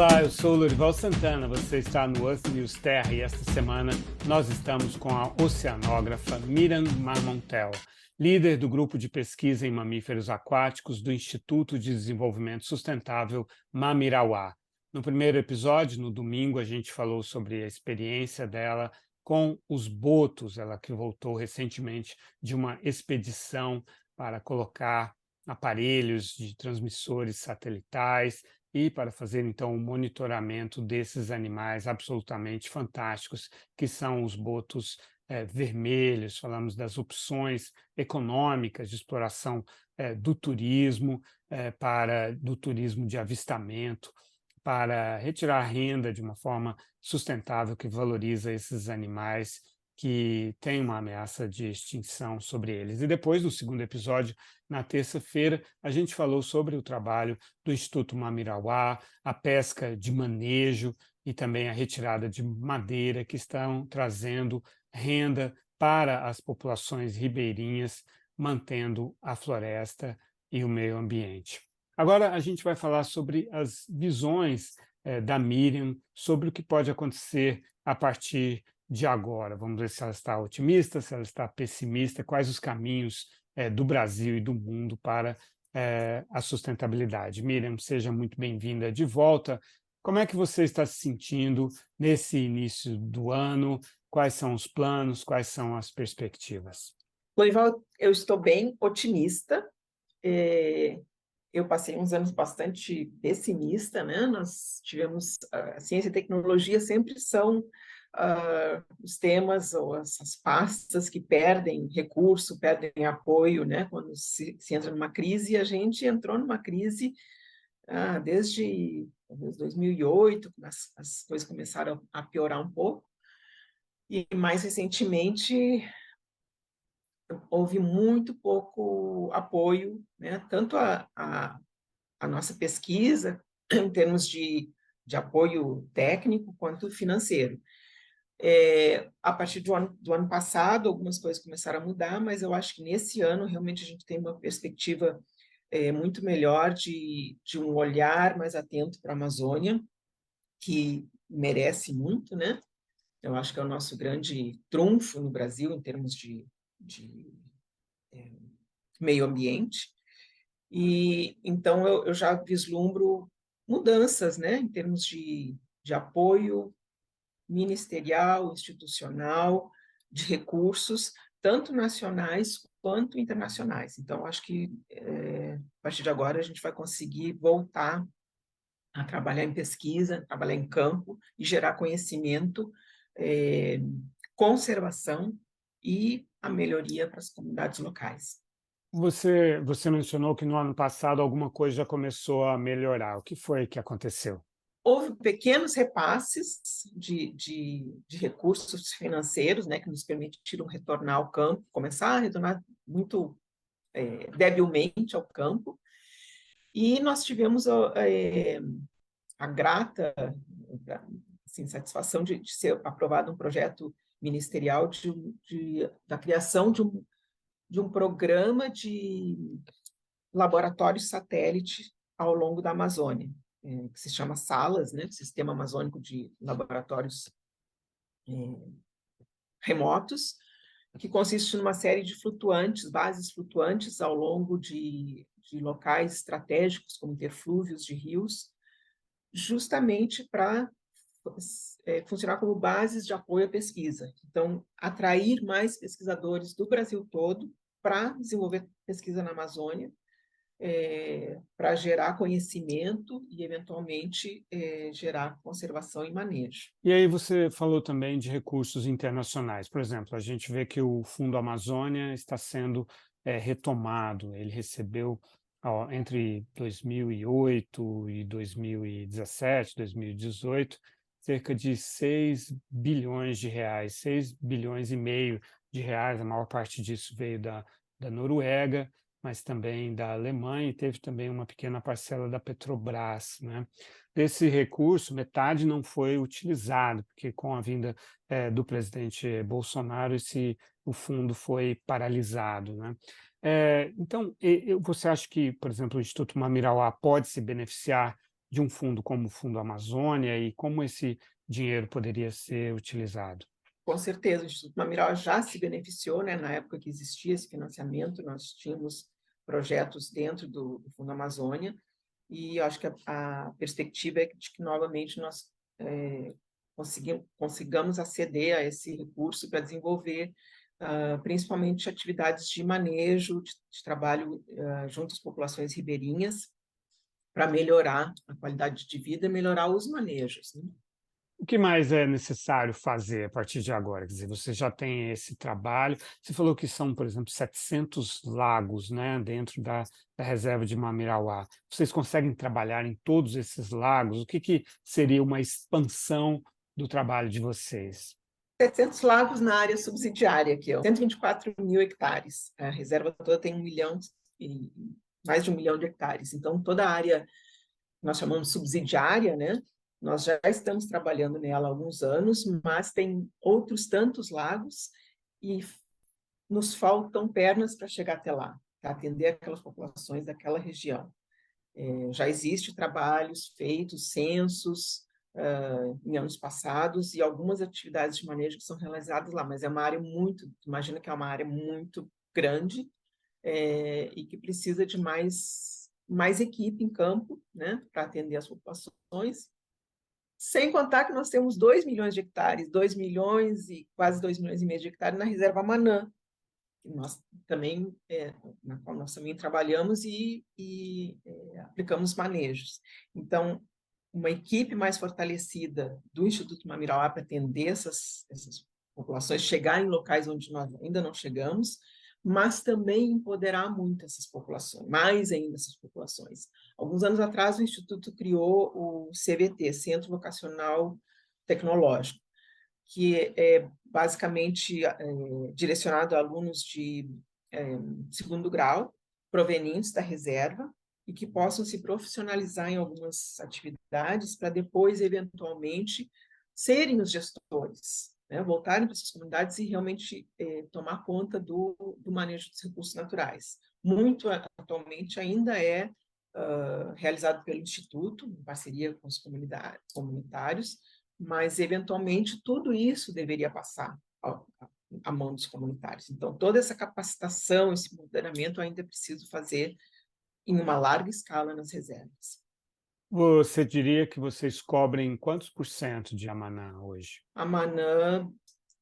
Olá, eu sou o Lorival Santana, você está no Earth News Terra e esta semana nós estamos com a oceanógrafa Miriam Marmontel, líder do grupo de pesquisa em mamíferos aquáticos do Instituto de Desenvolvimento Sustentável Mamirauá. No primeiro episódio, no domingo, a gente falou sobre a experiência dela com os botos, ela que voltou recentemente de uma expedição para colocar aparelhos de transmissores satelitais e para fazer então o monitoramento desses animais absolutamente fantásticos, que são os botos vermelhos. Falamos das opções econômicas de exploração do turismo, do turismo de avistamento, para retirar renda de uma forma sustentável que valoriza esses animais que têm uma ameaça de extinção sobre eles. E depois, no segundo episódio, na terça-feira, a gente falou sobre o trabalho do Instituto Mamirauá, a pesca de manejo e também a retirada de madeira, que estão trazendo renda para as populações ribeirinhas, mantendo a floresta e o meio ambiente. Agora a gente vai falar sobre as visões da Miriam sobre o que pode acontecer a partir de agora. Vamos ver se ela está otimista, se ela está pessimista, quais os caminhos do Brasil e do mundo para a sustentabilidade. Miriam, seja muito bem-vinda de volta. Como é que você está se sentindo nesse início do ano? Quais são os planos? Quais são as perspectivas? Lorival, eu estou bem otimista. Eu passei uns anos bastante pessimista, né? Nós tivemos a ciência e tecnologia sempre são os temas ou as pastas que perdem recurso, perdem apoio, né? Quando se entra numa crise, e a gente entrou numa crise desde talvez 2008, as coisas começaram a piorar um pouco, e mais recentemente houve muito pouco apoio, né? Tanto a nossa pesquisa, em termos de apoio técnico, quanto financeiro. A partir do ano passado, algumas coisas começaram a mudar, mas eu acho que nesse ano, realmente, a gente tem uma perspectiva muito melhor de um olhar mais atento para a Amazônia, que merece muito, né? Eu acho que é o nosso grande trunfo no Brasil, em termos de meio ambiente. E então eu já vislumbro mudanças, né, em termos de apoio ministerial, institucional, de recursos, tanto nacionais quanto internacionais. Então, acho que a partir de agora a gente vai conseguir voltar a trabalhar em pesquisa, trabalhar em campo e gerar conhecimento, conservação e a melhoria para as comunidades locais. Você mencionou que no ano passado alguma coisa já começou a melhorar. O que foi que aconteceu? Houve pequenos repasses de recursos financeiros, né, que nos permitiram retornar ao campo, começar a retornar muito debilmente ao campo, e nós tivemos a grata assim, satisfação de ser aprovado um projeto ministerial da criação de um programa de laboratórios satélite ao longo da Amazônia, que se chama SALAS, né, Sistema Amazônico de Laboratórios Remotos, que consiste numa série de flutuantes, bases flutuantes ao longo de locais estratégicos, como interflúvios de rios, justamente para funcionar como bases de apoio à pesquisa. Então, atrair mais pesquisadores do Brasil todo para desenvolver pesquisa na Amazônia, para gerar conhecimento e, eventualmente, gerar conservação e manejo. E aí você falou também de recursos internacionais. Por exemplo, a gente vê que o Fundo Amazônia está sendo retomado. Ele recebeu, entre 2008 e 2017, 2018, cerca de 6 bilhões de reais, 6 bilhões e meio de reais. A maior parte disso veio da Noruega, mas também da Alemanha, e teve também uma pequena parcela da Petrobras, né? Desse recurso, metade não foi utilizado, porque com a vinda do presidente Bolsonaro, o fundo foi paralisado, né? Então, você acha que, por exemplo, o Instituto Mamirauá pode se beneficiar de um fundo como o Fundo Amazônia e como esse dinheiro poderia ser utilizado? Com certeza, o Instituto Mamiral já se beneficiou, né, na época que existia esse financiamento, nós tínhamos projetos dentro do Fundo Amazônia, e eu acho que a perspectiva é de que novamente nós consigamos aceder a esse recurso para desenvolver principalmente atividades de manejo, de trabalho junto às populações ribeirinhas, para melhorar a qualidade de vida e melhorar os manejos, né? O que mais é necessário fazer a partir de agora? Quer dizer, você já tem esse trabalho, você falou que são, por exemplo, 700 lagos, né, dentro da reserva de Mamirauá. Vocês conseguem trabalhar em todos esses lagos? O que seria uma expansão do trabalho de vocês? 700 lagos na área subsidiária aqui, ó, 124 mil hectares. A reserva toda tem 1 milhão e mais de 1 milhão de hectares. Então, toda a área nós chamamos subsidiária, né? Nós já estamos trabalhando nela há alguns anos, mas tem outros tantos lagos e nos faltam pernas para chegar até lá, para atender aquelas populações daquela região. Já existem trabalhos feitos, censos, em anos passados, e algumas atividades de manejo que são realizadas lá, mas é uma área imagina que é uma área muito grande, e que precisa de mais equipe em campo, né, para atender as populações, sem contar que nós temos 2 milhões de hectares, 2 milhões e quase 2 milhões e meio de hectares na reserva Manã, que nós também, na qual nós também trabalhamos e aplicamos manejos. Então, uma equipe mais fortalecida do Instituto Mamirauá para atender essas populações, chegar em locais onde nós ainda não chegamos, mas também empoderar muito essas populações, mais ainda essas populações. Alguns anos atrás, o Instituto criou o CVT, Centro Vocacional Tecnológico, que é basicamente direcionado a alunos de segundo grau, provenientes da reserva, e que possam se profissionalizar em algumas atividades para depois, eventualmente, serem os gestores, né? Voltarem para essas comunidades e realmente tomar conta do manejo dos recursos naturais. Muito atualmente ainda é realizado pelo Instituto, em parceria com os comunitários, mas, eventualmente, tudo isso deveria passar à mão dos comunitários. Então, toda essa capacitação, esse empoderamento ainda é preciso fazer em uma larga escala nas reservas. Você diria que vocês cobrem quantos por cento de Amanã hoje? A Manã,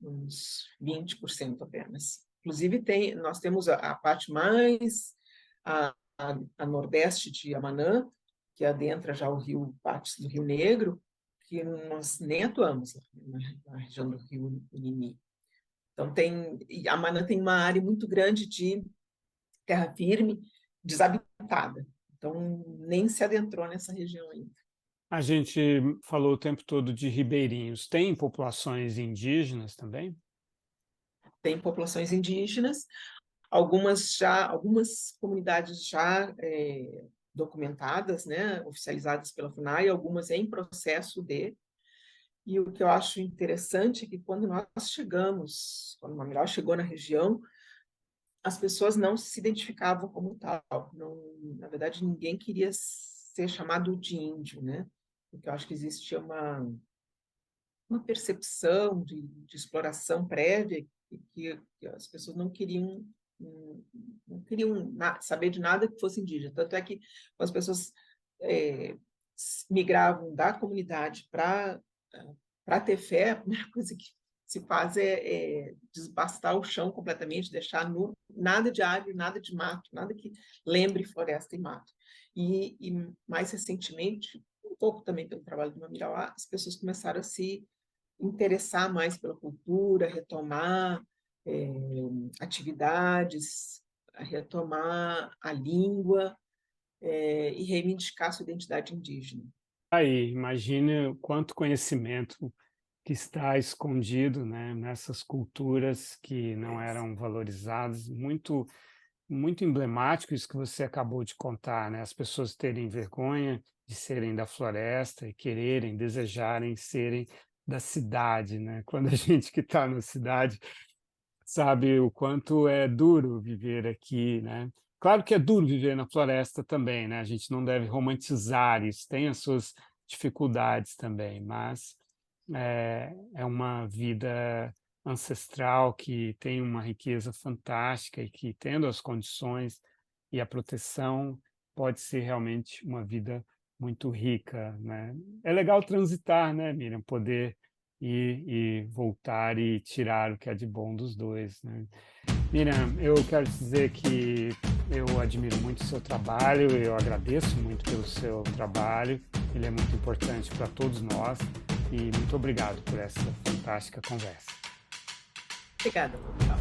uns 20% apenas. Inclusive, nós temos a parte mais a nordeste de Amanã, que adentra já o rio, partes do Rio Negro, que nós nem atuamos na região do Rio Unini. Então, a Manã tem uma área muito grande de terra firme, desabitada. Então, nem se adentrou nessa região ainda. A gente falou o tempo todo de ribeirinhos. Tem populações indígenas também? Tem populações indígenas, algumas comunidades já documentadas, né, oficializadas pela FUNAI, algumas em processo de. E o que eu acho interessante é que quando quando o Mamiral chegou na região, as pessoas não se identificavam como tal. Não, na verdade, ninguém queria ser chamado de índio, né? Porque eu acho que existia uma percepção de exploração prévia e que as pessoas não queriam saber de nada que fosse indígena. Tanto é que as pessoas migravam da comunidade para ter fé, a primeira coisa que se faz é desbastar o chão completamente, deixar nada de árvore, nada de mato, nada que lembre floresta e mato. E mais recentemente, um pouco também pelo trabalho do Mamirauá, as pessoas começaram a se interessar mais pela cultura, retomar atividades, retomar a língua e reivindicar sua identidade indígena. Aí, imagine o quanto conhecimento que está escondido, né, nessas culturas que não eram valorizadas. Muito, muito emblemático isso que você acabou de contar, né? As pessoas terem vergonha de serem da floresta e quererem, desejarem serem da cidade, né? Quando a gente que está na cidade sabe o quanto é duro viver aqui, né? Claro que é duro viver na floresta também, né? A gente não deve romantizar isso, tem as suas dificuldades também, mas é uma vida ancestral que tem uma riqueza fantástica e que, tendo as condições e a proteção, pode ser realmente uma vida muito rica, né? É legal transitar, né, Miriam? Poder ir e voltar e tirar o que é de bom dos dois, né? Miriam, eu quero dizer que eu admiro muito o seu trabalho, eu agradeço muito pelo seu trabalho, ele é muito importante para todos nós e muito obrigado por essa fantástica conversa. Obrigada, Portugal.